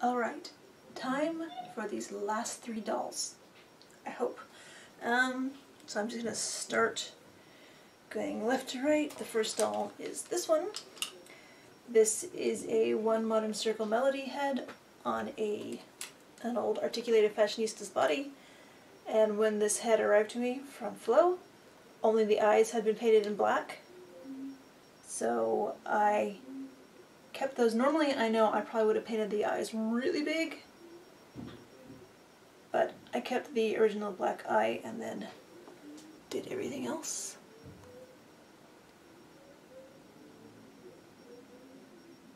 Alright, time for these last three dolls, I hope. So I'm just going to start going left to right. The first doll is this one. This is a One Modern Circle Melody head on an old articulated fashionista's body. And when this head arrived to me from Flo, only the eyes had been painted in black. So I kept those. Normally I know I probably would have painted the eyes really big, but I kept the original black eye and then did everything else.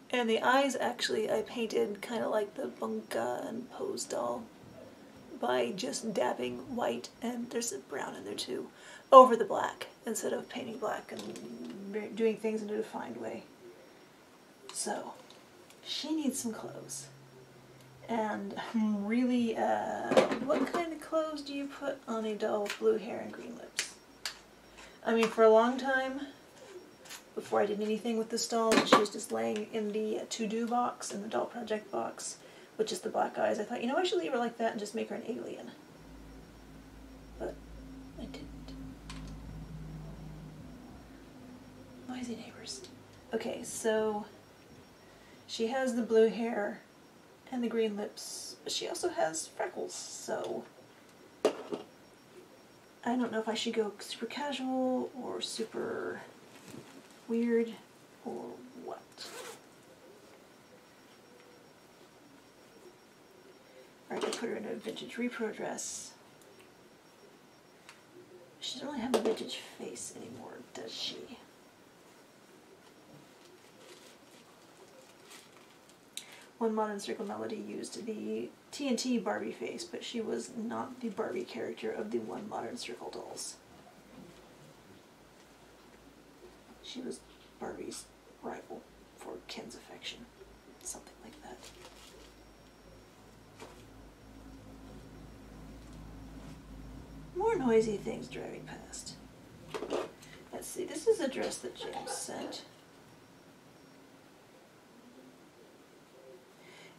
And the eyes actually I painted kind of like the Bunka and Pose doll by just dabbing white, and there's a brown in there too, over the black instead of painting black and doing things in a defined way. So she needs some clothes. And really, what kind of clothes do you put on a doll with blue hair and green lips? I mean, for a long time, before I did anything with this doll, she was just laying in the to-do box, in the doll project box, with just the black eyes. I thought, you know, I should leave her like that and just make her an alien. But I didn't. Noisy neighbors. Okay, so she has the blue hair and the green lips, but she also has freckles, so I don't know if I should go super casual or super weird or what. Alright, I put her in a vintage repro dress. She doesn't really have a vintage face anymore, does she? One Modern Circle Melody used the TNT Barbie face, but she was not the Barbie character of the One Modern Circle dolls. She was Barbie's rival for Ken's affection, something like that. More noisy things driving past. Let's see, this is a dress that James sent.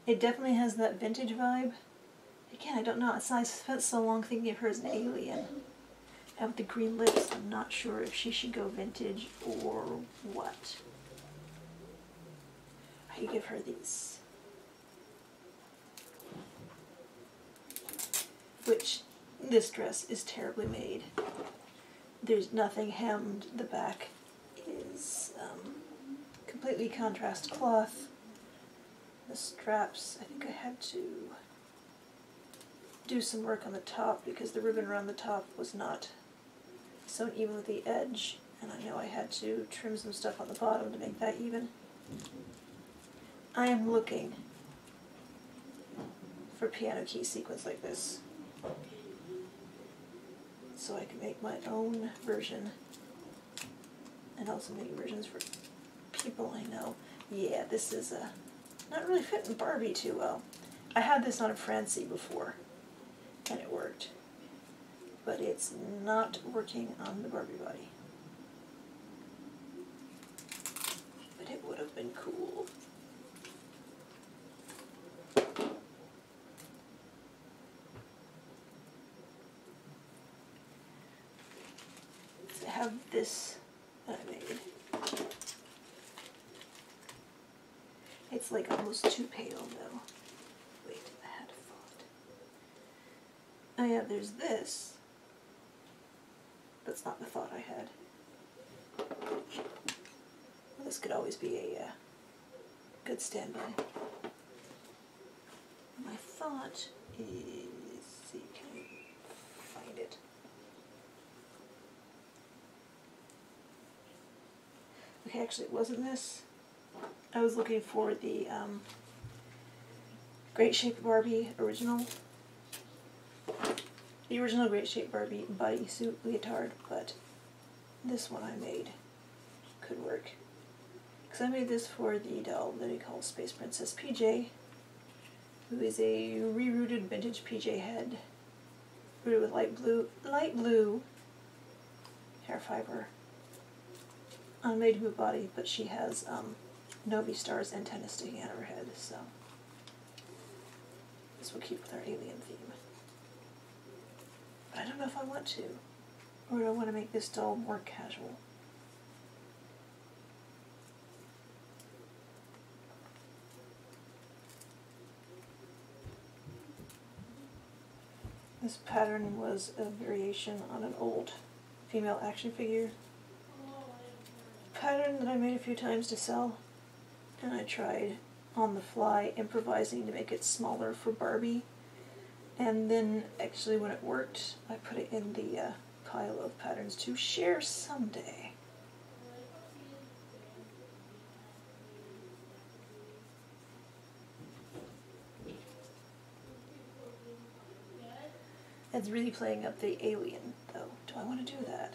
It definitely has that vintage vibe. Again, I don't know. I spent so long thinking of her as an alien. And with the green lips, I'm not sure if she should go vintage or what. I give her these. Which, this dress is terribly made. There's nothing hemmed. The back is completely contrast cloth. The straps, I think I had to do some work on the top because the ribbon around the top was not sewn even with the edge, and I know I had to trim some stuff on the bottom to make that even. I am looking for piano key sequins like this so I can make my own version and also make versions for people I know. Yeah, this is not really fitting Barbie too well. I had this on a Francie before, and it worked. But it's not working on the Barbie body. But it would have been cool. I have this that I made. It's like almost too pale though. Wait, I had a thought. Oh yeah, there's this. That's not the thought I had. Well, this could always be a good standby. My thought is, let's see, can I find it? Okay, actually it wasn't this. I was looking for the Great Shape Barbie original. The original Great Shape Barbie bodysuit leotard, but this one I made could work. Because I made this for the doll that I call Space Princess PJ, who is a rerouted vintage PJ head, rooted with light blue hair fiber on a made-to-move body, but she has Novi Star's antenna sticking out of her head, so This will keep with our alien theme. But I don't know if I want to. Or do I want to make this doll more casual? This pattern was a variation on an old female action figure pattern that I made a few times to sell, and I tried on the fly improvising to make it smaller for Barbie, and then actually when it worked I put it in the pile of patterns to share someday. It's really playing up the alien, though. Do I want to do that?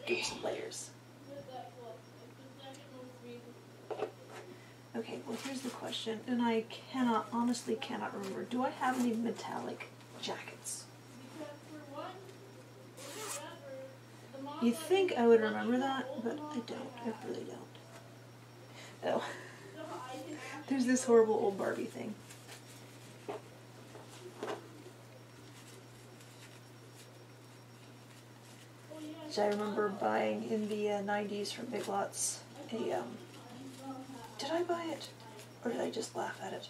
Give some layers. Okay, well here's the question, and I honestly cannot remember. Do I have any metallic jackets? You'd think I would remember that, but I don't. I really don't. Oh. There's this horrible old Barbie thing. Which I remember buying in the 90s from Big Lots. Did I buy it? Or did I just laugh at it?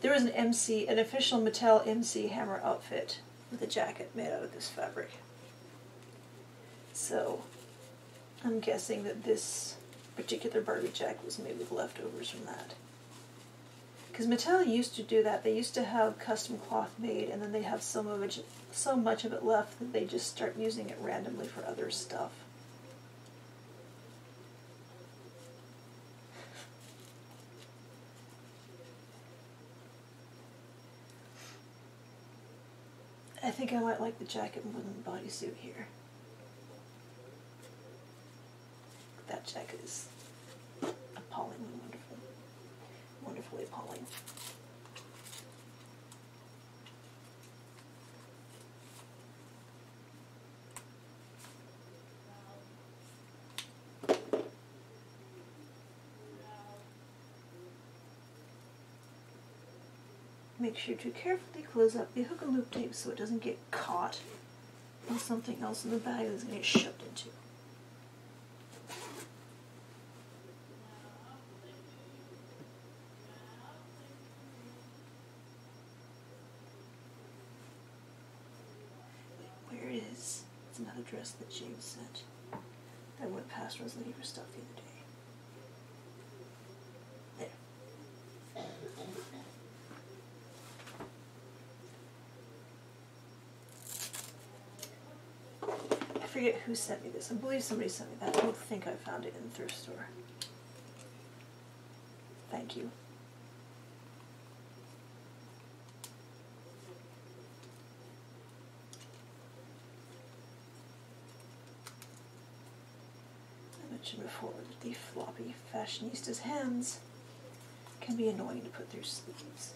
There was an official Mattel MC Hammer outfit with a jacket made out of this fabric. So, I'm guessing that this particular Barbie jacket was made with leftovers from that. Because Mattel used to do that. They used to have custom cloth made, and then they'd have so much of it left that they just start using it randomly for other stuff. I think I might like the jacket more than the bodysuit here. That jacket is appallingly wonderful. Wonderfully appalling. Make sure to carefully close up the hook and loop tape so it doesn't get caught in something else in the bag that's going to get shoved into. Wait, where it is? It's another dress that James sent. I went past Rosalie for stuff the other day. I forget who sent me this. I believe somebody sent me that. I don't think I found it in the thrift store. Thank you. I mentioned before that the floppy fashionista's hands can be annoying to put through sleeves.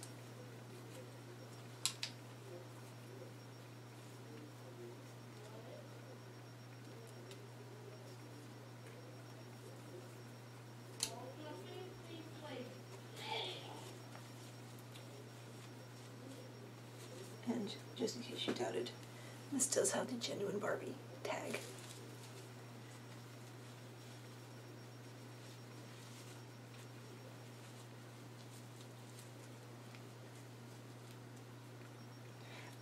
And just in case you doubted, this does have the Genuine Barbie tag.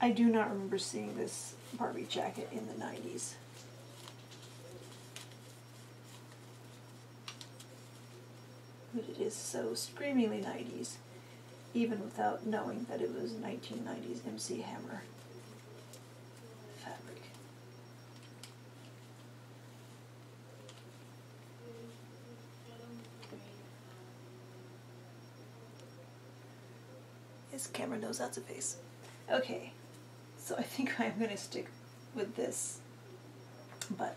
I do not remember seeing this Barbie jacket in the 90s. But it is so screamingly 90s. Even without knowing that it was 1990s MC Hammer fabric. His camera knows that's a face. Okay, so I think I'm going to stick with this, but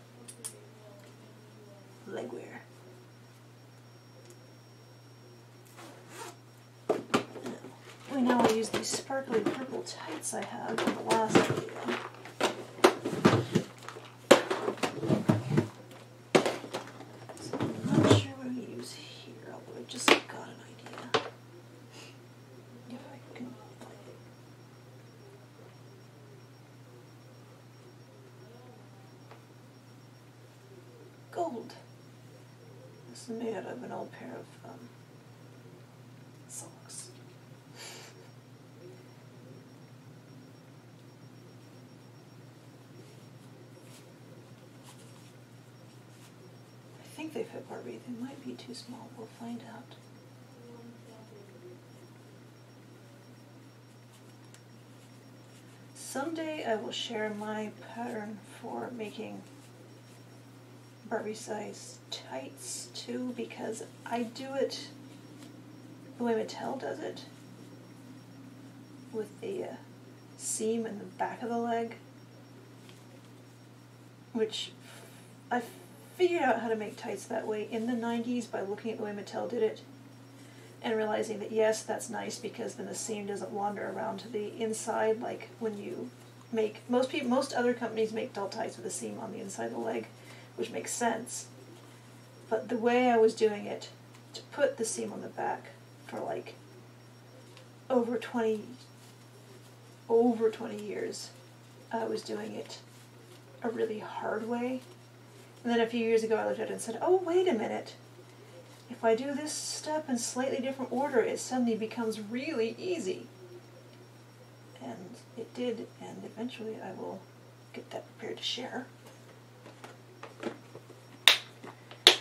legwear. We now use these sparkly purple tights I had in the last video. So I'm not sure what we use here, although I just got an idea. This is made out of an old pair of socks. I think they fit Barbie. They might be too small. We'll find out. Someday I will share my pattern for making Barbie size tights too, because I do it the way Mattel does it, with the seam in the back of the leg, which I figured out how to make tights that way in the 90s by looking at the way Mattel did it and realizing that yes, that's nice because then the seam doesn't wander around to the inside like when you make, most other companies make doll tights with a seam on the inside of the leg, which makes sense. But the way I was doing it, to put the seam on the back for like over 20 years, I was doing it a really hard way. And then a few years ago I looked at it and said, oh, wait a minute. If I do this step in slightly different order, it suddenly becomes really easy. And it did, and eventually I will get that prepared to share.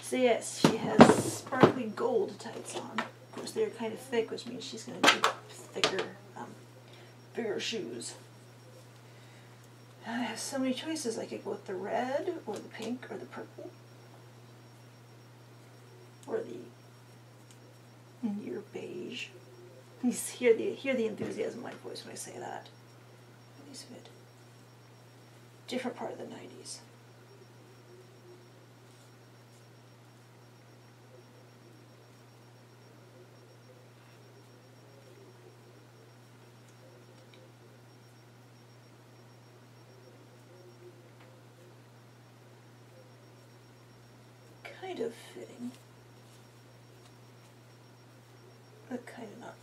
So yes, she has sparkly gold tights on. Of course, they're kind of thick, which means she's going to need thicker, bigger shoes. I have so many choices. I could go with the red, or the pink, or the purple, or the near beige. You hear the enthusiasm in my voice when I say that. These fit. Different part of the 90s. Kind of fitting, but kind of not.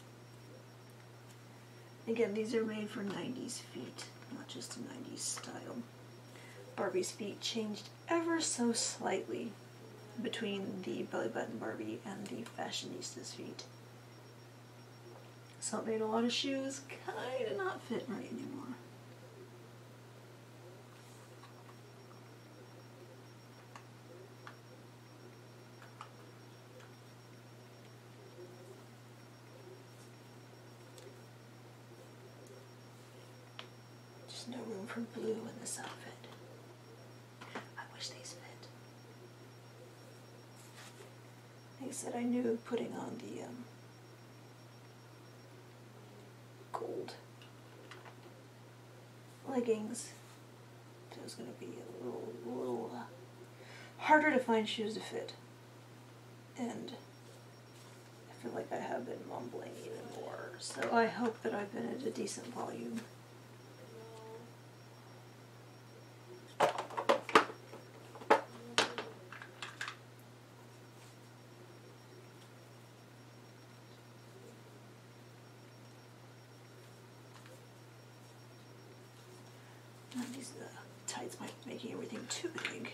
Again, these are made for 90s feet, not just a 90s style. Barbie's feet changed ever so slightly between the Belly Button Barbie and the Fashionista's feet. So it made a lot of shoes kind of not fit right anymore. No room for blue in this outfit. I wish these fit. Like I said, I knew putting on the gold leggings, it was going to be a little harder to find shoes to fit. And I feel like I have been mumbling even more. So I hope that I've been at a decent volume. These tights might be making everything too big.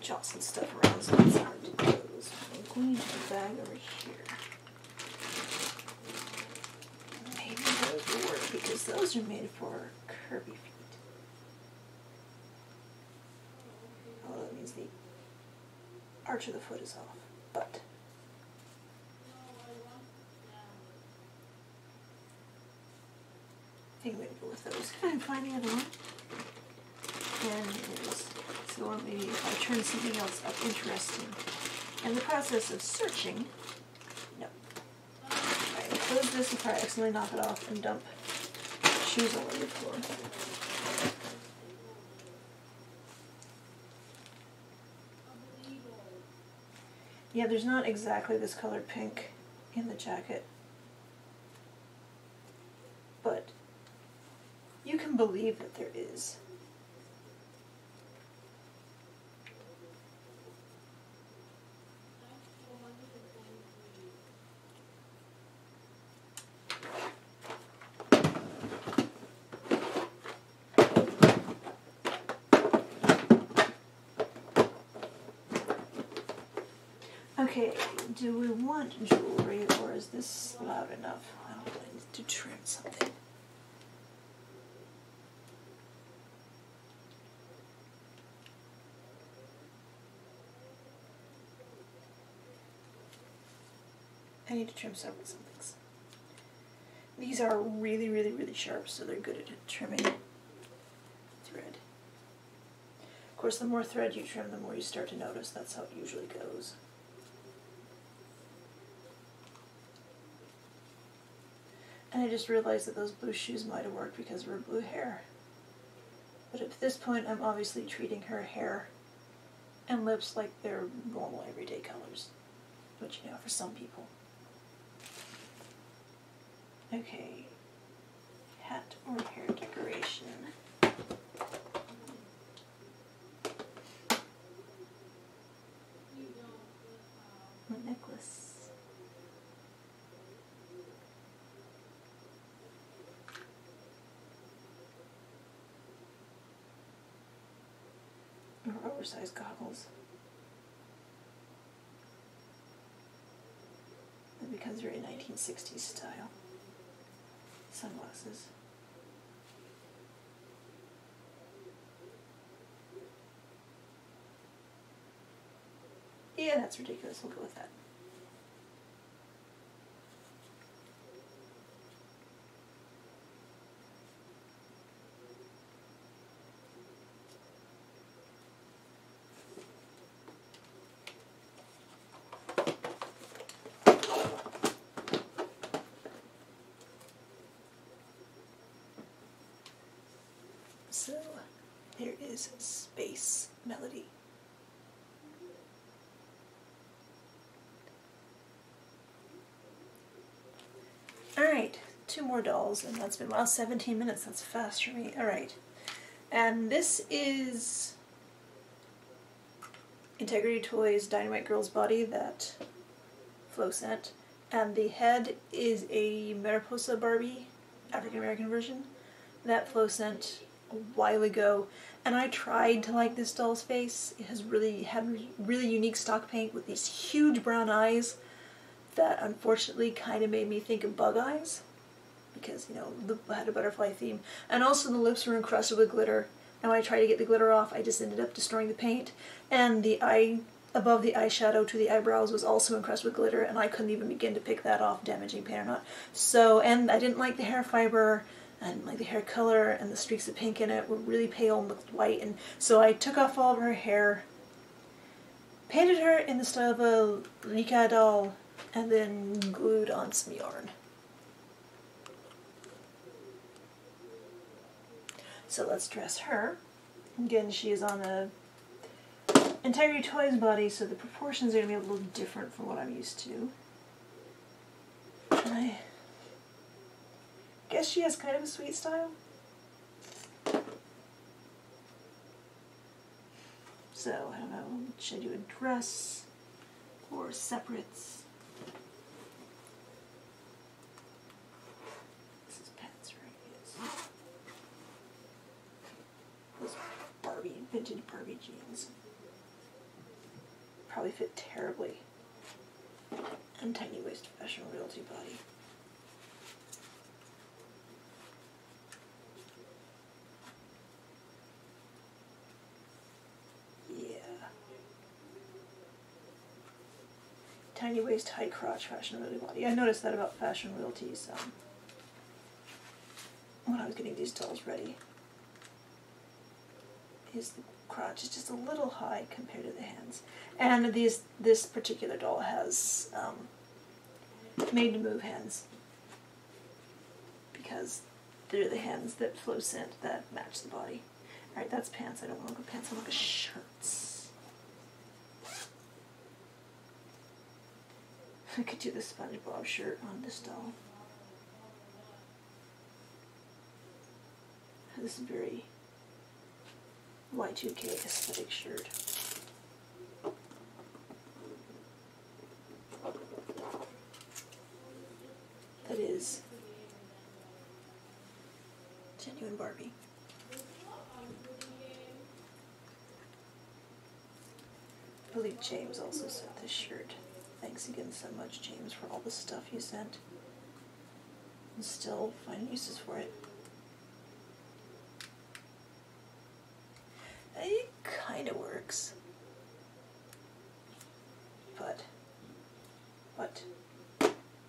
Jot some stuff around so it's hard to close. I'm going to the bag over here. Maybe those will work because those are made for curvy feet. Although that means the arch of the foot is off. But I think I'm going to go with those. If I can find the other one. And it is. So maybe if I turn something else up interesting. In the process of searching, no. Alright, close this and probably accidentally knock it off and dump shoes all over the floor. Yeah, there's not exactly this color pink in the jacket. But you can believe that there is. Okay, do we want jewelry or is this loud enough? I don't know, I need to trim something. I need to trim some things. These are really, really, really sharp, so they're good at trimming thread. Of course, the more thread you trim, the more you start to notice. That's how it usually goes. And I just realized that those blue shoes might have worked because of her blue hair. But at this point, I'm obviously treating her hair and lips like they're normal everyday colors. Which, you know, for some people. Okay, hat or hair decoration. My necklace. Or oversized goggles. It becomes very 1960s style. Sunglasses. Yeah, that's ridiculous. We'll go with that. So, there is Space Melody. Alright, 2 more dolls, and that's been, wow, 17 minutes, that's fast for me. Alright, and this is Integrity Toys Dynamite Girl's Body that Flo sent, and the head is a Mariposa Barbie, African American version, that Flo sent a while ago, and I tried to like this doll's face. It has had really unique stock paint with these huge brown eyes that unfortunately kind of made me think of Bug Eyes, because, you know, the had a butterfly theme, and also the lips were encrusted with glitter, and when I tried to get the glitter off, I just ended up destroying the paint, and the eye above the eyeshadow to the eyebrows was also encrusted with glitter, and I couldn't even begin to pick that off, damaging paint or not. So, and I didn't like the hair fiber, I didn't like the hair color, and the streaks of pink in it were really pale and looked white, and so I took off all of her hair, painted her in the style of a Rika doll, and then glued on some yarn. So let's dress her. Again, she is on a Integrity Toys body, so the proportions are going to be a little different from what I'm used to. And I guess she has kind of a sweet style. So, I don't know, should I do a dress or separates? This is pants, right? Yes. Those Barbie, vintage Barbie jeans. Probably fit terribly. And tiny waist Fashion Royalty body. Yeah. Tiny waist, high crotch Fashion Royalty body. I noticed that about Fashion Royalties when I was getting these dolls ready. Is the crotch is just a little high compared to the hands. And this particular doll has made to move hands, because they're the hands that Flo sent that match the body. Alright, that's pants. I don't want to look at pants, I want to look at shirts. I could do the SpongeBob shirt on this doll. This is very Y2K aesthetic shirt. That is genuine Barbie. I believe James also sent this shirt. Thanks again so much, James, for all the stuff you sent. And still find uses for it. It kind of works. But,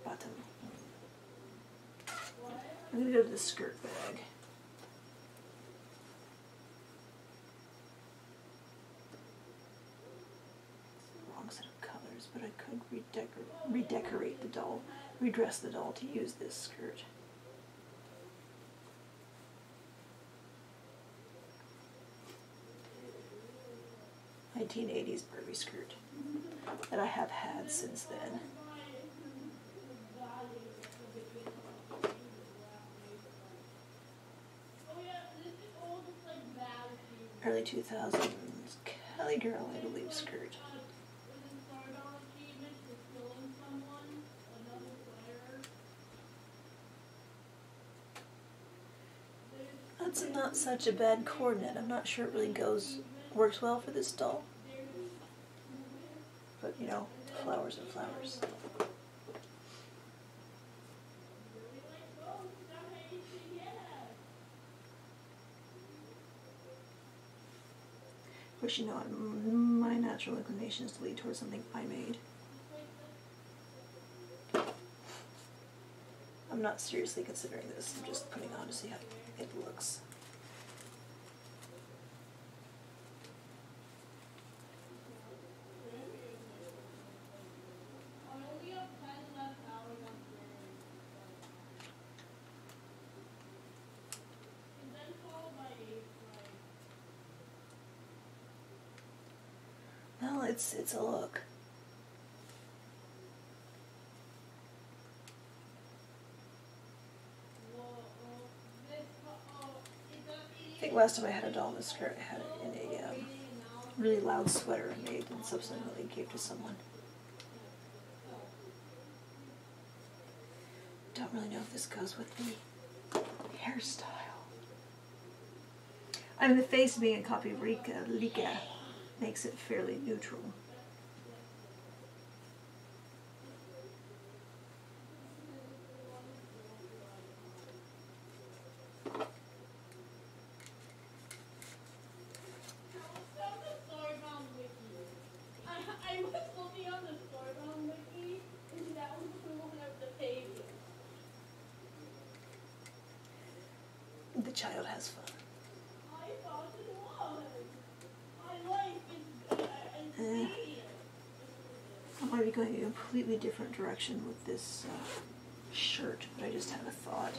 bottom. I'm going to go to the skirt bag. Wrong set of colors, but I could redecorate the doll, redress the doll to use this skirt. (1980s) Barbie skirt that I have had since then. Early 2000s Kelly Girl, I believe, skirt. That's not such a bad coordinate. I'm not sure it really works well for this doll. But you know, flowers are flowers. Of course, you know, my natural inclination is to lead towards something I made. I'm not seriously considering this. I'm just putting on to see how it looks. Well, it's a look. I think last time I had a doll in this skirt, I had it in a really loud sweater I made and subsequently gave to someone. Don't really know if this goes with the hairstyle. I mean, the face being a copy of Lika makes it fairly neutral. The child has fun. I might be going a completely different direction with this shirt, but I just had a thought.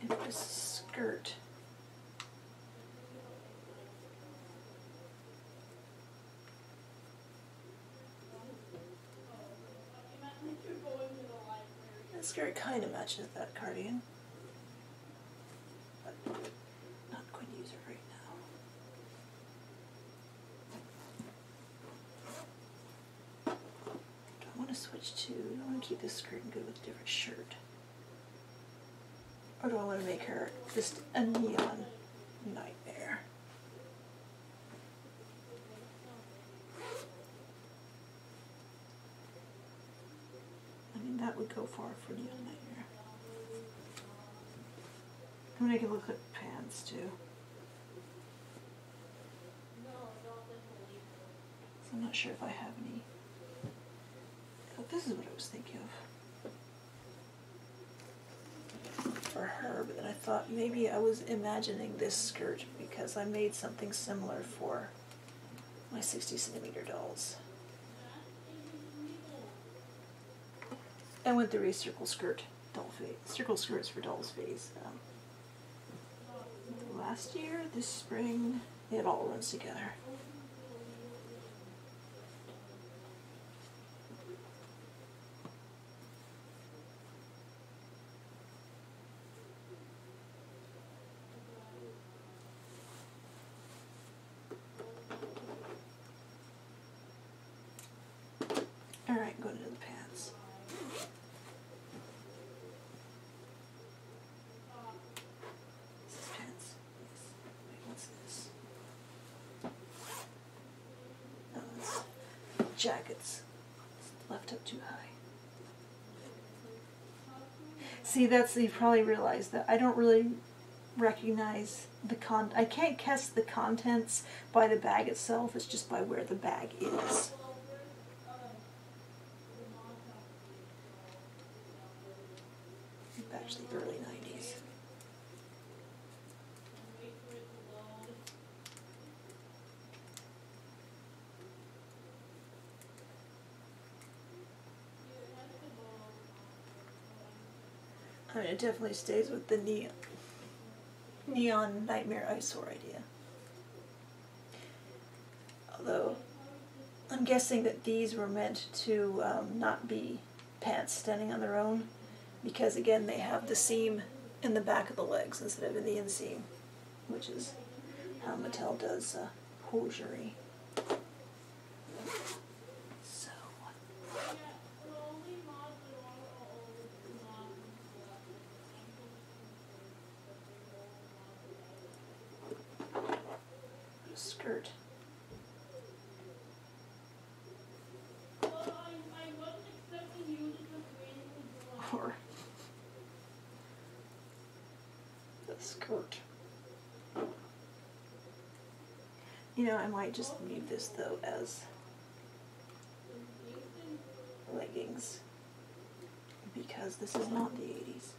If this skirt kind of matches that cardigan, but not going to use it right now. Do I want to switch to, do I want to keep this skirt and go with a different shirt? Or do I want to make her just a neon nightmare? I mean, that would go far for neon nightmare. I'm going to look at pants too. So I'm not sure if I have any. Oh, this is what I was thinking of for her, but then I thought maybe I was imagining this skirt because I made something similar for my 60cm dolls. I went through a circle skirt doll phase, circle skirts for dolls phase. Last year, this spring, it all runs together. Alright, going into the pants. This is pants. Wait, what's this? jacket's left up too high. See, you probably realized that I don't really recognize I can't guess the contents by the bag itself, it's just by where the bag is. Back to the early 90s. I mean, it definitely stays with the neon nightmare eyesore idea. Although, I'm guessing that these were meant to not be pants standing on their own, because again they have the seam in the back of the legs instead of in the inseam, which is how Mattel does hosiery. So, a skirt. Or the skirt. You know, I might just leave this though as leggings, because this is not the 80s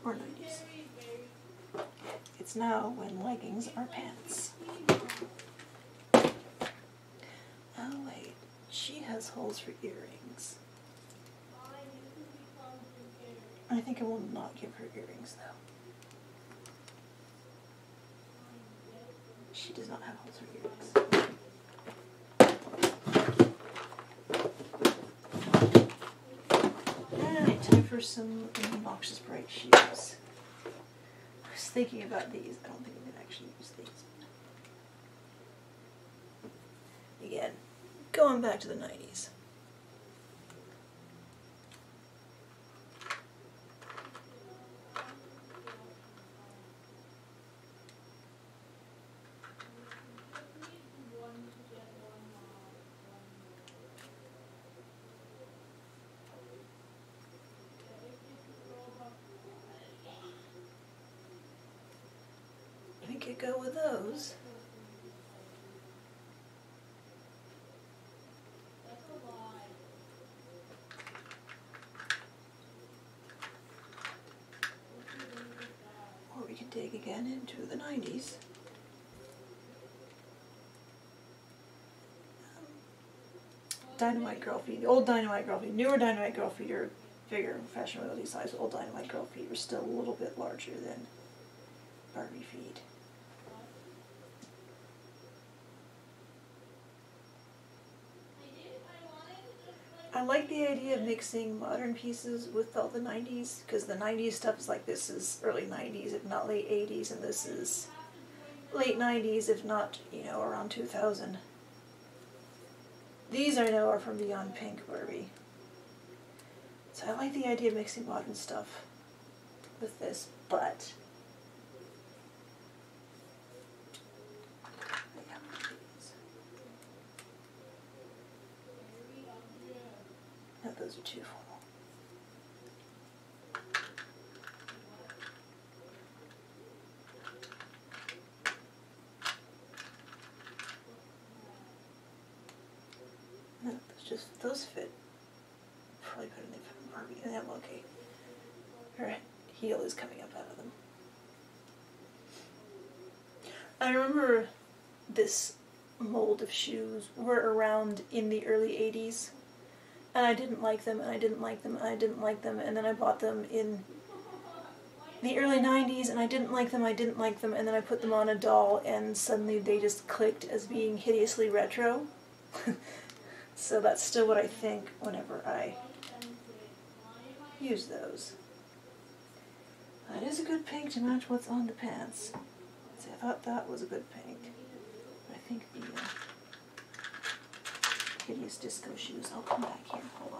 or 90s. It's now when leggings are pants. Oh wait, she has holes for earrings. I think I will not give her earrings though. She does not have holes for earrings. Alright, time for some obnoxious bright shoes. I was thinking about these. I don't think I'm going to actually use these. Again, going back to the 90s. We could go with those. Or we could dig again into the 90s. Dynamite Girl feet, old Dynamite Girl feet, newer Dynamite Girl feet are bigger, fashion royalty size. Old Dynamite Girl feet are still a little bit larger than Barbie feet. I like the idea of mixing modern pieces with all the 90s, because the 90s stuff is like, this is early 90s, if not late 80s, and this is late 90s, if not, you know, around 2000. These I know are from Beyond Pink Barbie. So I like the idea of mixing modern stuff with this, but no, those are too formal. No, those fit probably better than they fit in Barbie. And I'm okay. Her heel is coming up out of them. I remember this mold of shoes were around in the early 80s, and I didn't like them, and I didn't like them, and I didn't like them, and then I bought them in the early 90s, and I didn't like them, and then I put them on a doll, and suddenly they just clicked as being hideously retro. So that's still what I think whenever I use those. That is a good pink to match what's on the pants. See, I thought that was a good pink. I think the hideous disco shoes. I'll come back here. Hold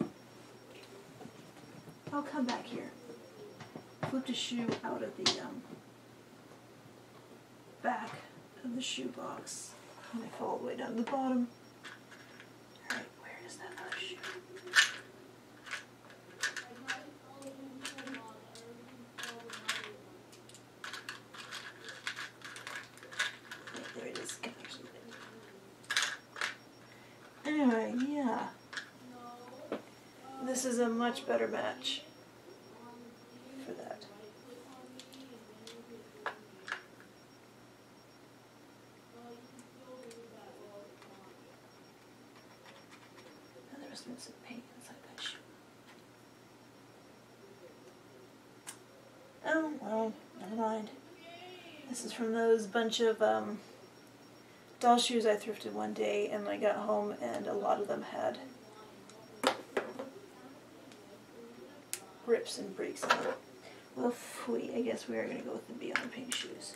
on. I'll come back here. Flipped a shoe out of the back of the shoe box, and I fell all the way down to the bottom. this is a much better match for that. And there must have been some paint inside that shoe. Oh, well, never mind. This is from those bunch of doll shoes I thrifted one day, and I got home and a lot of them had rips and breaks in it. Well, phooey, I guess we are going to go with the Beyond Pink shoes.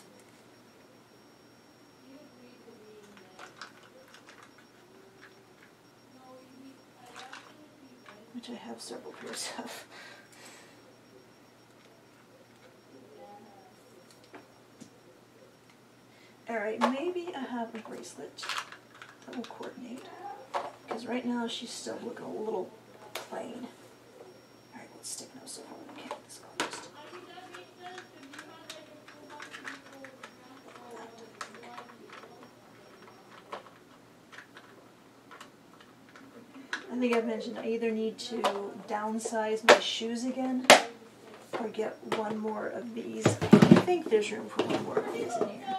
Which I have several pairs of. Alright, maybe I have a bracelet that will coordinate. Because right now she's still looking a little plain. Alright, let's stick no so far. Okay, this closed. I think I've mentioned I either need to downsize my shoes again or get one more of these. I think there's room for one more of these in here.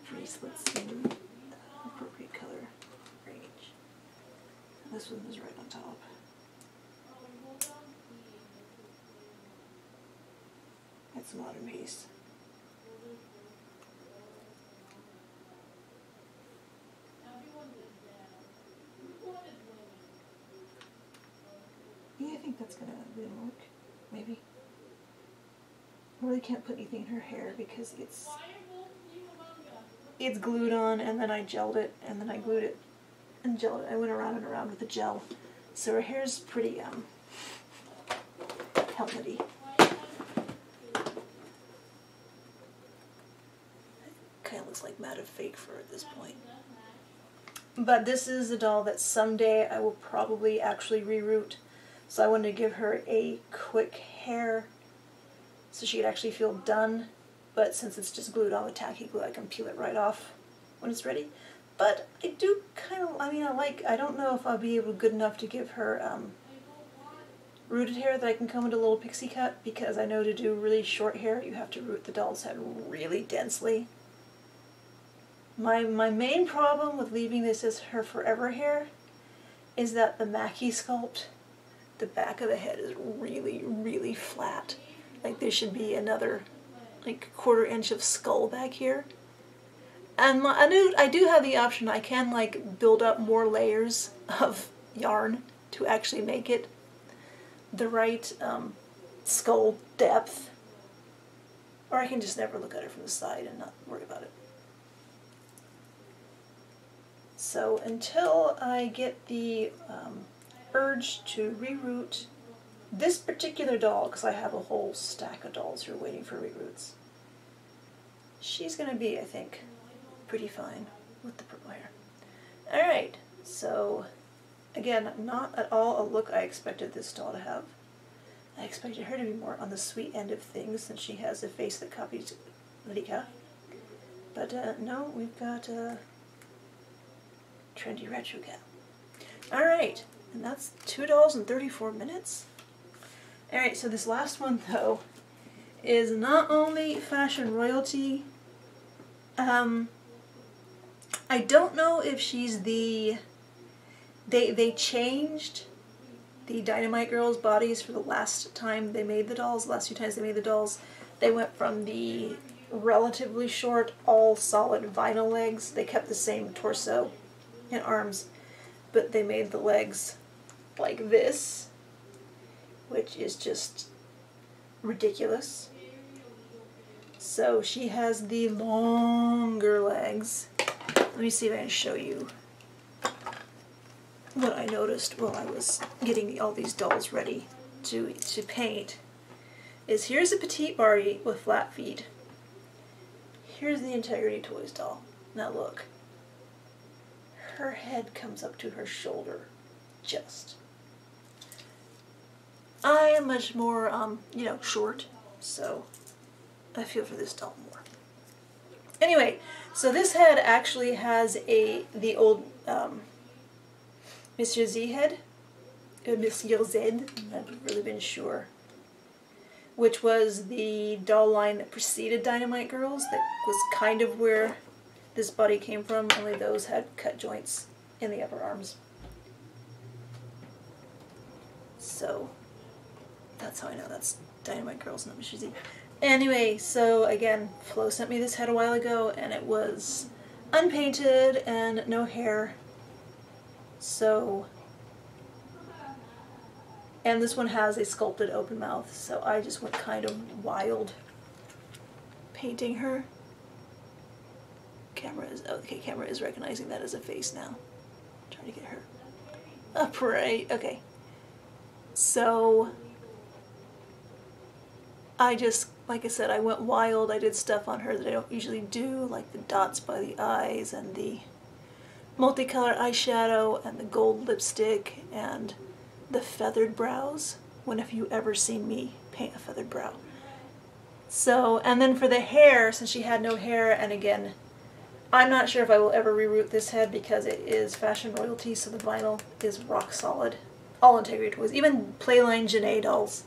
Bracelets in appropriate color range. This one is right on top. That's a modern piece. Yeah, I think that's gonna really work. Maybe. I really can't put anything in her hair because it's glued on, and then I gelled it, and then I glued it and gelled it. I went around and around with the gel. So her hair's pretty helmety. Kind of looks like Matte of Fake Fur at this point. But this is a doll that someday I will probably actually reroot. So I wanted to give her a quick hair so she could actually feel done. But since it's just glued on with tacky glue, I can peel it right off when it's ready. But I do kind of, I don't know if I'll be able good enough to give her rooted hair that I can comb into a little pixie cut, because I know to do really short hair, you have to root the doll's head really densely. My main problem with leaving this as her forever hair is that the Mackie sculpt, the back of the head is really, really flat. Like there should be another like quarter-inch of skull back here. And I do have the option, I can like build up more layers of yarn to actually make it the right skull depth. Or I can just never look at it from the side and not worry about it. So until I get the urge to reroot this particular doll, because I have a whole stack of dolls who are waiting for reroots, she's going to be, I think, pretty fine with the purple hair. Alright, so again, not at all a look I expected this doll to have. I expected her to be more on the sweet end of things since she has a face that copies Rika. But no, we've got a trendy retro gal. Alright, and that's $2.34. Alright, so this last one though is not only fashion royalty. I don't know if she's the... They changed the Dynamite Girls' bodies for the last time they made the dolls. The last few times they made the dolls, they went from the relatively short, all solid vinyl legs. They kept the same torso and arms, but they made the legs like this, which is just ridiculous. So she has the longer legs. Let me see if I can show you what I noticed while I was getting all these dolls ready to paint. Is here's a Petite Barbie with flat feet. Here's the Integrity Toys doll. Now look. Her head comes up to her shoulder. Just. I am much more, short, so I feel for this doll more. Anyway, so this head actually has the old Monsieur Z head. Monsieur Z, I've never really been sure. Which was the doll line that preceded Dynamite Girls. That was kind of where this body came from, only those had cut joints in the upper arms. So, that's how I know that's Dynamite Girls, not Monsieur Z. Anyway, so again, Flo sent me this head a while ago, and it was unpainted and no hair. So, and this one has a sculpted open mouth, so I just went kind of wild painting her. Camera is recognizing that as a face now. Trying to get her upright. Okay. So I just, like I said, I went wild. I did stuff on her that I don't usually do, like the dots by the eyes and the multicolor eyeshadow and the gold lipstick and the feathered brows. When have you ever seen me paint a feathered brow? So, and then for the hair, since she had no hair, and again, I'm not sure if I will ever reroute this head because it is fashion royalty, so the vinyl is rock solid. All Integrity Toys, even Playline Janae dolls,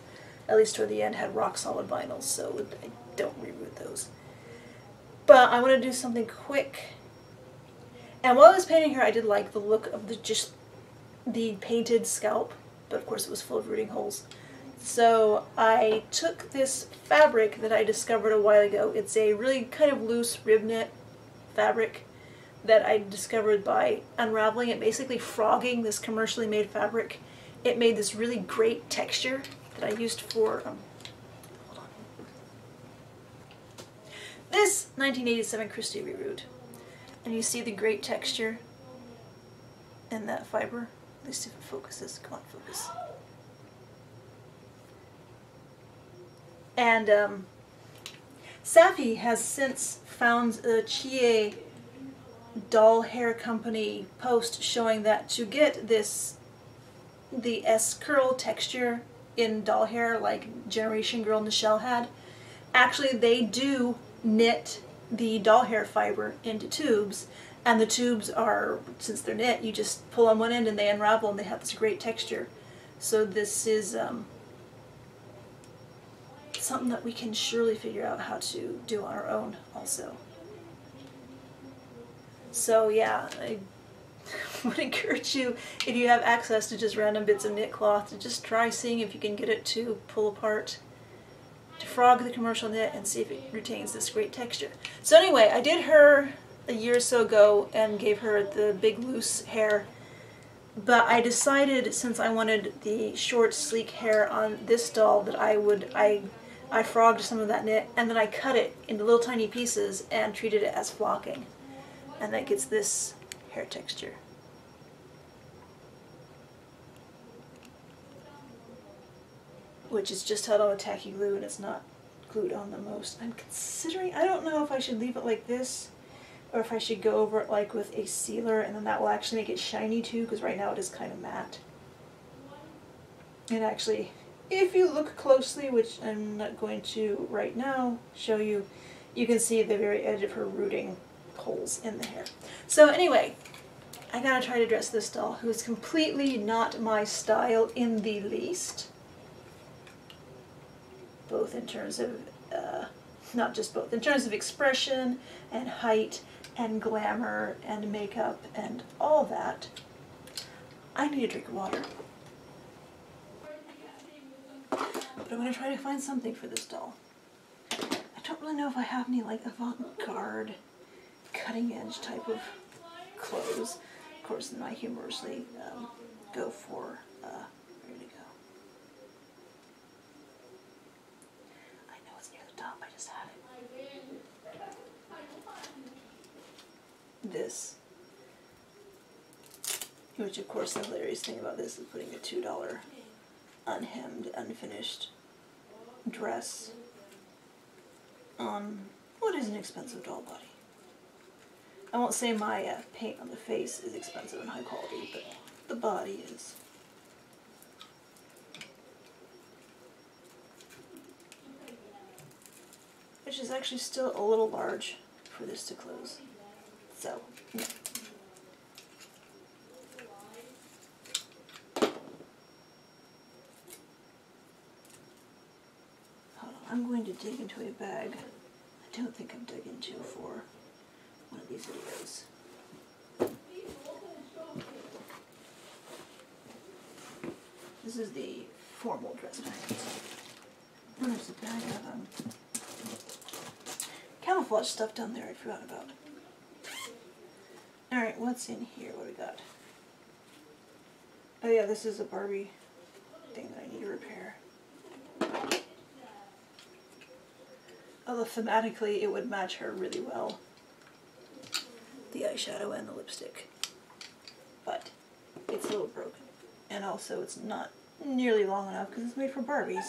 at least toward the end, had rock solid vinyls, so I don't reroute those. But I want to do something quick. And while I was painting her, I did like the look of the painted scalp, but of course it was full of rooting holes. So I took this fabric that I discovered a while ago. It's a really kind of loose rib knit fabric that I discovered by unraveling it, basically frogging this commercially made fabric. It made this really great texture that I used for, hold on, this 1987 Christie reroute. And you see the great texture in that fiber. At least if it focuses. Come on, focus. And Safi has since found a Chie doll hair company post showing that to get the S-curl texture in doll hair like Generation Girl Nichelle had, actually they do knit the doll hair fiber into tubes, and the tubes are, since they're knit, you just pull on one end and they unravel and they have this great texture. So this is something that we can surely figure out how to do on our own also. So yeah, I would encourage you, if you have access to just random bits of knit cloth, to just try seeing if you can get it to pull apart, to frog the commercial knit and see if it retains this great texture. So anyway, I did her a year or so ago and gave her the big loose hair, but I decided since I wanted the short sleek hair on this doll that I frogged some of that knit and then I cut it into little tiny pieces and treated it as flocking, and that gets this hair texture. Which is just held on with tacky glue and it's not glued on the most. I'm considering, I don't know if I should leave it like this or if I should go over it like with a sealer, and then that will actually make it shiny too, because right now it is kind of matte. And actually, if you look closely, which I'm not going to right now show you, you can see the very edge of her rooting holes in the hair. So anyway, I gotta try to dress this doll, who is completely not my style in the least. Both in terms of, not just both, in terms of expression and height and glamour and makeup and all that. I need a drink of water. But I'm going to try to find something for this doll. I don't really know if I have any like avant-garde, cutting-edge type of clothes. Of course, then I humorously go for, where to go? I know it's near the top, I just had it. This. Which, of course, the hilarious thing about this is putting a $2 unhemmed, unfinished dress on what is an expensive doll body. I won't say my paint on the face is expensive and high quality, but the body is. which is actually still a little large for this to close. So, yeah. Hold on, I'm going to dig into a bag I don't think I've dug into for one of these videos. This is the formal dress bag. And there's a bag of camouflage stuff down there I forgot about. Alright, what's in here? What do we got? Oh yeah, this is a Barbie thing that I need to repair. Although thematically it would match her really well. The eyeshadow and the lipstick. But it's a little broken. And also it's not nearly long enough because it's made for Barbies.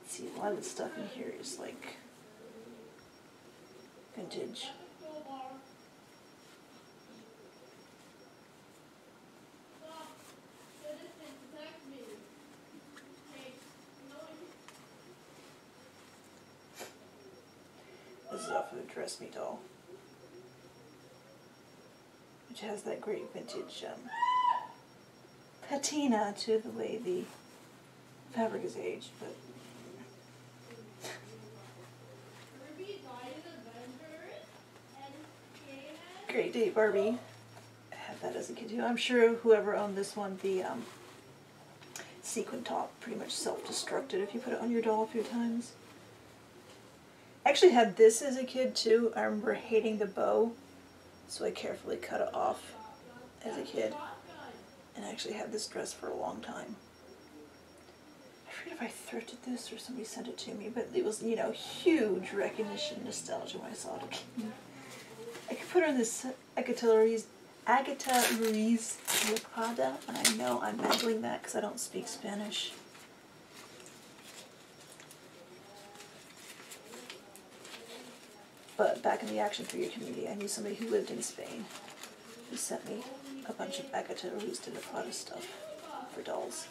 See, a lot of the stuff in here is like vintage. This is off of the Dress Me doll, which has that great vintage patina to the way the fabric is aged, but Great Date Barbie. I had that as a kid too. I'm sure whoever owned this one, the sequin top, pretty much self-destructed if you put it on your doll a few times. I actually had this as a kid too. I remember hating the bow, so I carefully cut it off as a kid. And I actually had this dress for a long time. I forget if I thrifted this or somebody sent it to me, but it was, you know, huge recognition, nostalgia when I saw it again. I could put her in this Agatha Ruiz Prada, and I know I'm mangling that because I don't speak Spanish. But back in the action figure community, I knew somebody who lived in Spain who sent me a bunch of Agatha Ruiz de la Prada stuff for dolls.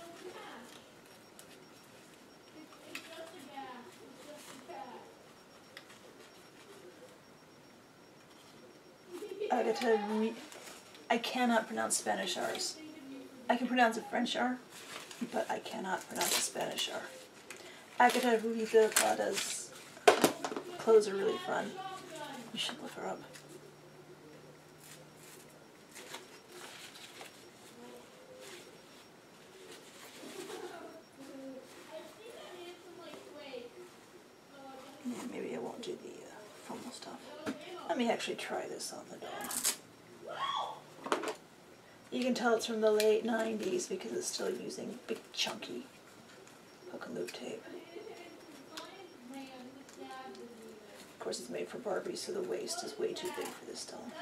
Agatha Ruiz. I cannot pronounce Spanish R's. I can pronounce a French R, but I cannot pronounce a Spanish R. Agatha Ruiz de la Prada's clothes are really fun. You should look her up. Yeah, maybe I won't do the formal stuff. Let me actually try this on the doll. You can tell it's from the late 90s because it's still using big chunky hook and loop tape. Of course it's made for Barbie, so the waist is way too big for this doll.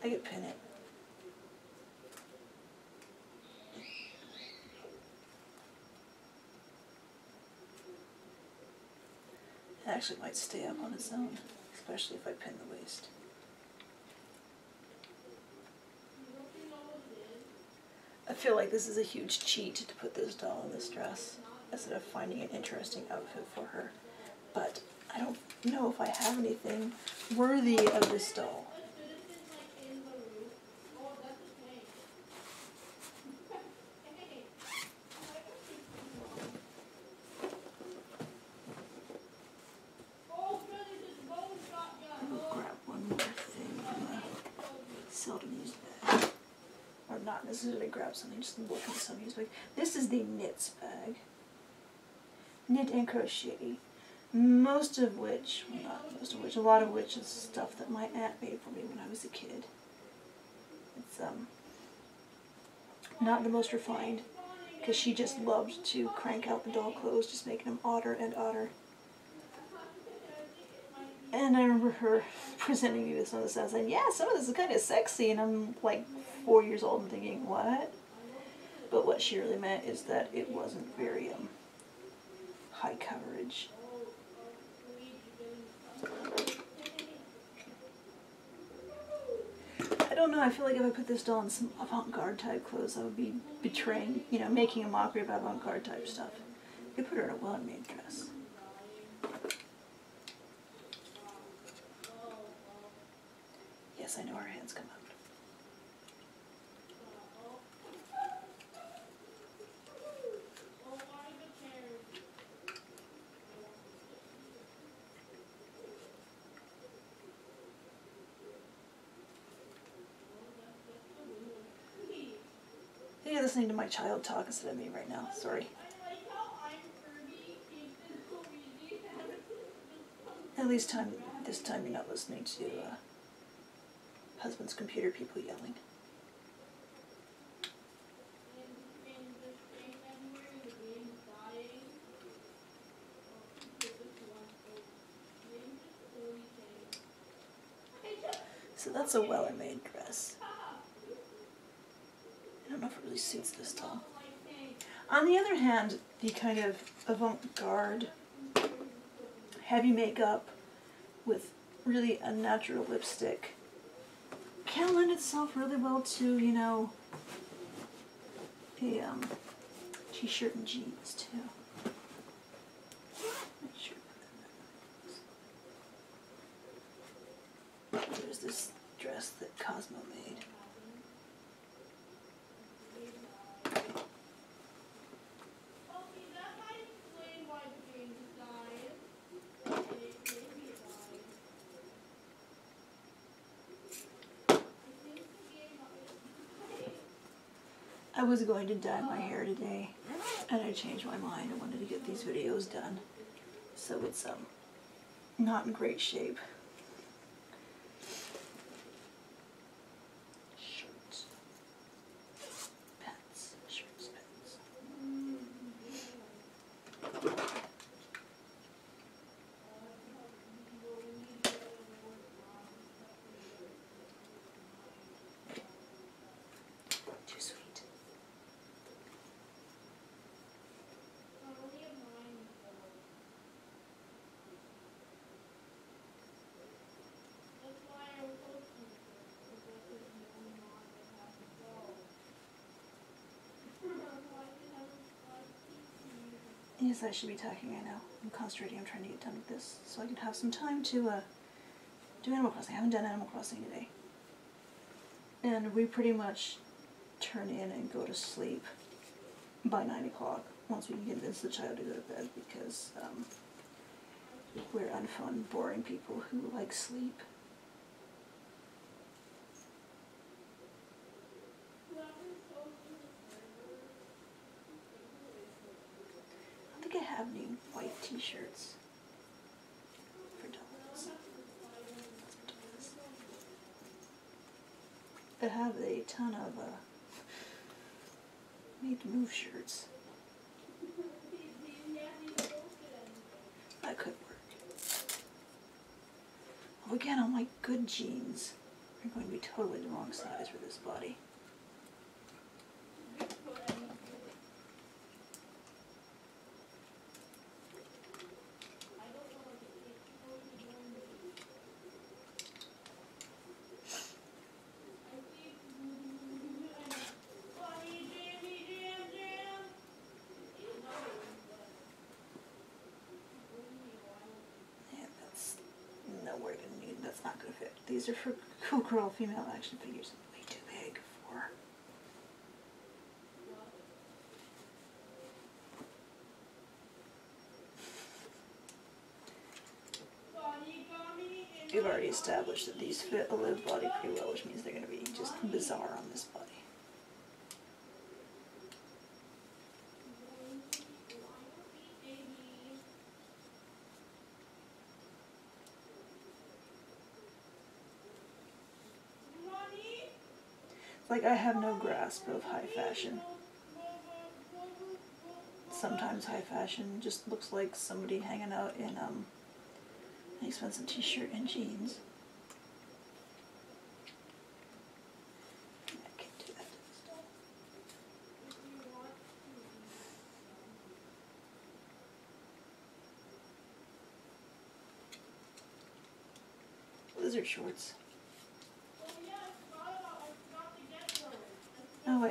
I could pin it. It actually might stay up on its own, especially if I pin the waist. I feel like this is a huge cheat to put this doll in this dress instead of finding an interesting outfit for her. But I don't know if I have anything worthy of this doll. Not necessarily grab something, just look at some used bag. This is the knits bag. Knit and crochet. Most of which, well, not most of which, a lot of which is stuff that my aunt made for me when I was a kid. It's not the most refined, because she just loved to crank out the doll clothes, just making them odder and odder. And I remember her presenting me with some of this and saying, yeah, some of this is kind of sexy, and I'm like 4 years old and thinking, what? But what she really meant is that it wasn't very high coverage. don't know, I feel like if I put this doll in some avant-garde type clothes, I would be betraying, you know, making a mockery of avant-garde type stuff. You could put her in a well-made dress. Yes, I know her hands come out. You're listening to my child talk instead of me right now. Sorry. At least this time you're not listening to husband's computer people yelling. So that's a Weller-made dress. I don't know if it really suits this doll. On the other hand, the kind of avant-garde, heavy makeup with really unnatural lipstick can lend itself really well to, you know, a t-shirt and jeans too. There's this dress that Cosmo made. I was going to dye my hair today, and I changed my mind. I wanted to get these videos done, so it's not in great shape. Shirts, pants, shirts, pants. Too sweet. Yes, I should be talking right now. I'm concentrating. I'm trying to get done with this so I can have some time to do Animal Crossing. I haven't done Animal Crossing today. And we pretty much turn in and go to sleep by 9 o'clock once we can convince the child to go to bed because we're unfun, boring people who like sleep. I don't think I have any white t-shirts for dolls. I have a ton of Made to Move shirts. That could work. Oh, again, all my good jeans are going to be totally the wrong size for this body. That's not going to fit. These are for Cool Girl female action figures. Way too big for. We've already established that these fit a live body pretty well, which means they're going to be just bizarre on this body. Like, I have no grasp of high fashion. Sometimes high fashion just looks like somebody hanging out in an expensive t-shirt and jeans. I can't do that. Lizard shorts.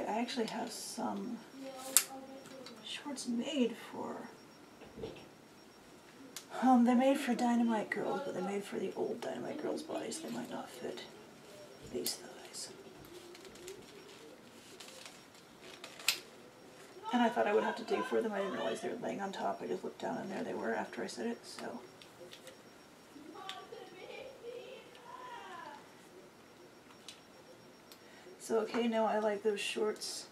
right, I actually have some shorts made for, they're made for Dynamite Girls, but they're made for the old Dynamite Girls bodies. They might not fit these thighs. And I thought I would have to dig for them. I didn't realize they were laying on top. I just looked down and there they were after I said it, so. So okay, no, I like those shorts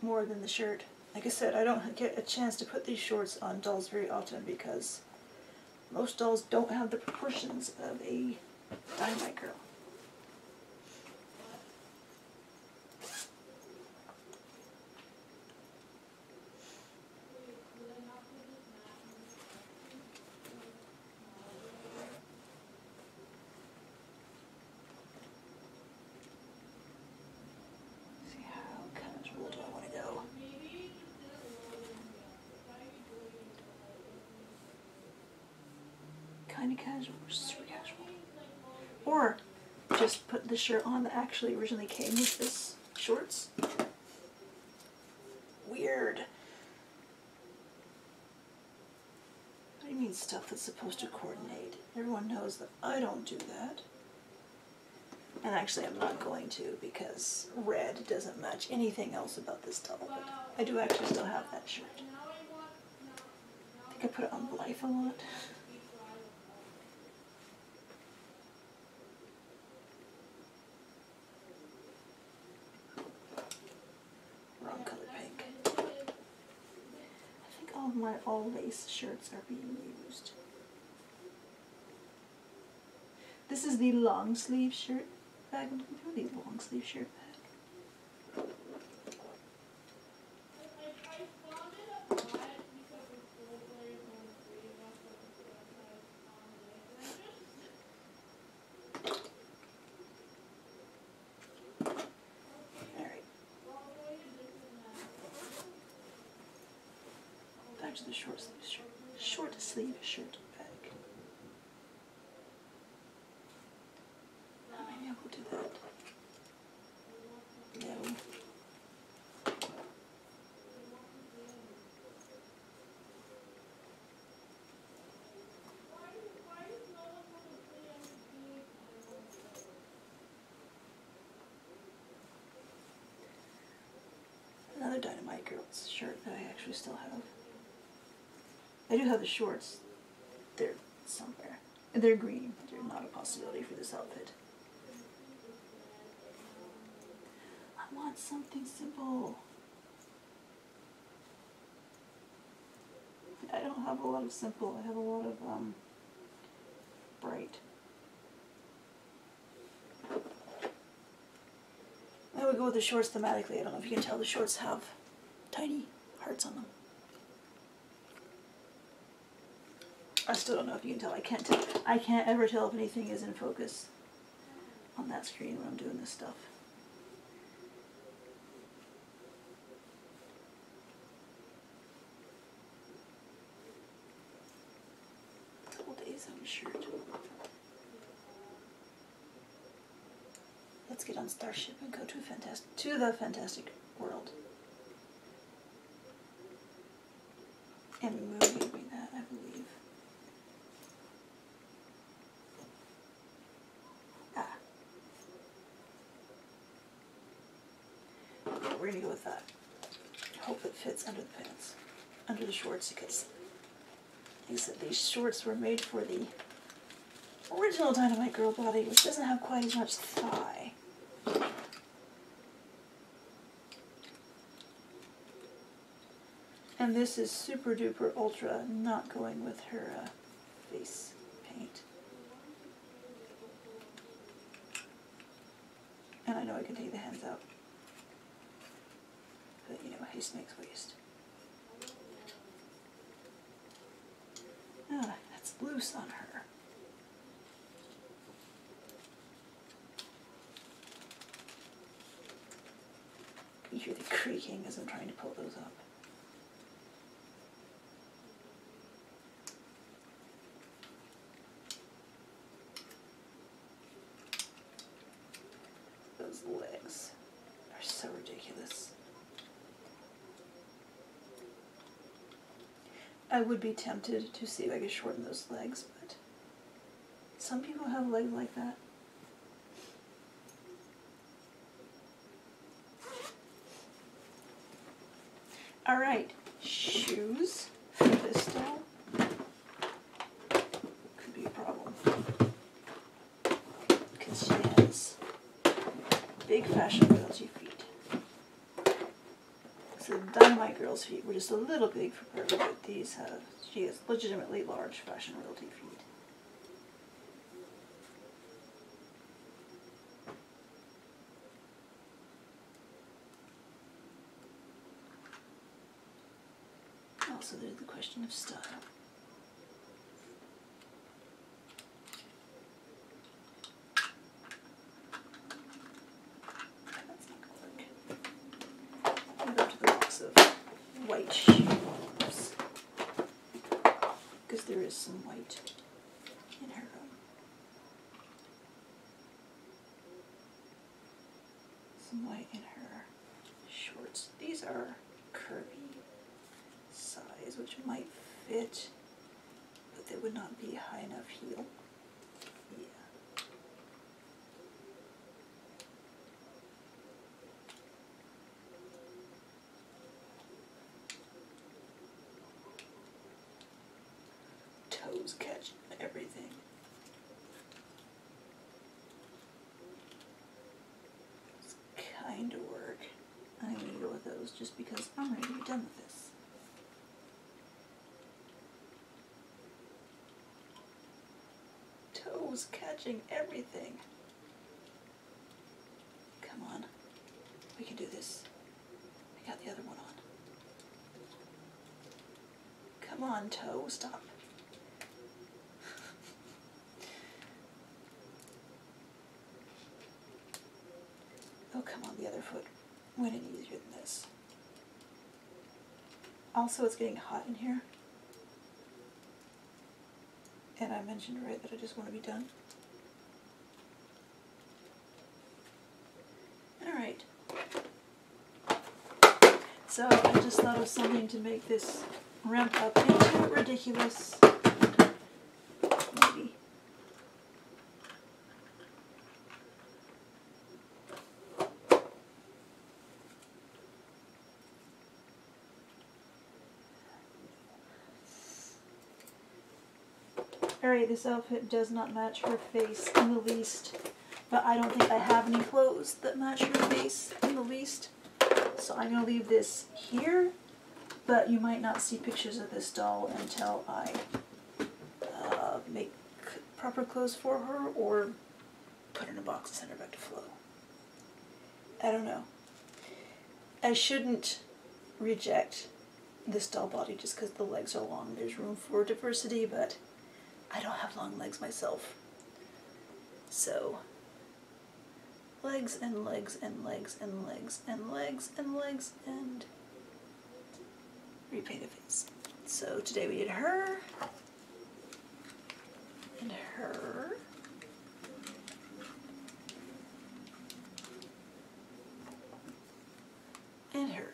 more than the shirt. Like I said, I don't get a chance to put these shorts on dolls very often because most dolls don't have the proportions of a Dynamite Girl. See, how casual do I want to go? Kind of casual or super casual? Or just put the shirt on that actually originally came with this shorts. Weird. What do you mean stuff that's supposed to coordinate? Everyone knows that I don't do that. And actually I'm not going to because red doesn't match anything else about this doll. But I do actually still have that shirt. I think I put it on Blythe a lot. Wrong color pink. I think all of my all lace shirts are being used. This is the long sleeve shirt bag. I'm looking for the long sleeve shirt bag. Alright. Back to the short sleeve shirt. Short sleeve shirt bag. Maybe I will do that. No. Another Dynamite Girls shirt that I actually still have. I do have the shorts. They're somewhere. They're green. They're not a possibility for this outfit. I want something simple. I don't have a lot of simple. I have a lot of bright. I would go with the shorts thematically. I don't know if you can tell the shorts have tiny hearts on them. I still don't know if you can tell. I can't tell. I can't ever tell if anything is in focus on that screen when I'm doing this stuff. Double days on a shirt. Let's get on Starship and go to the Fantastic World. And moving that, I believe. We're going to go with that. Hope it fits under the pants, under the shorts, because like I said, these shorts were made for the original Dynamite Girl body, which doesn't have quite as much thigh. And this is super duper ultra not going with her face paint. And I know I can take the hands out. But you know, haste makes waste. Ah, that's loose on her. You hear the creaking as I'm trying to pull those up. Those legs are so ridiculous. I would be tempted to see if I could shorten those legs, but some people have legs like that. Alright, shoes for this doll could be a problem. Because she has big fashion royalty feet. So the Dynamite Girl's feet were just a little big for her, but she has legitimately large fashion royalty feet. Also, there's the question of style. That's not going to work. I'll go to the box of white shoes, because there is some white in her. Some white in her shorts. These are curvy size, which might fit, but they would not be high enough heel. Yeah. Toes catch everything. It's kind of work. I'm going to go with those just because I'm ready to be done with this. Toes catching everything. Come on. We can do this. I got the other one on. Come on, toe, stop. Oh, come on, the other foot went any easier than this. Also, it's getting hot in here. And I mentioned, right, that I just want to be done. Alright. So I just thought of something to make this ramp up into ridiculous. Maybe. Alright, this outfit does not match her face in the least, but I don't think I have any clothes that match her face in the least, so I'm going to leave this here, but you might not see pictures of this doll until I make proper clothes for her or put her in a box and send her back to Flo. I don't know. I shouldn't reject this doll body just because the legs are long. There's room for diversity, but I don't have long legs myself. So, legs and legs and legs and legs and legs and legs and repaint a face. So today we did her and her. And her.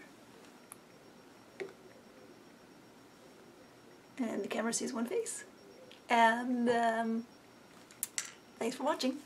And the camera sees one face. And thanks for watching.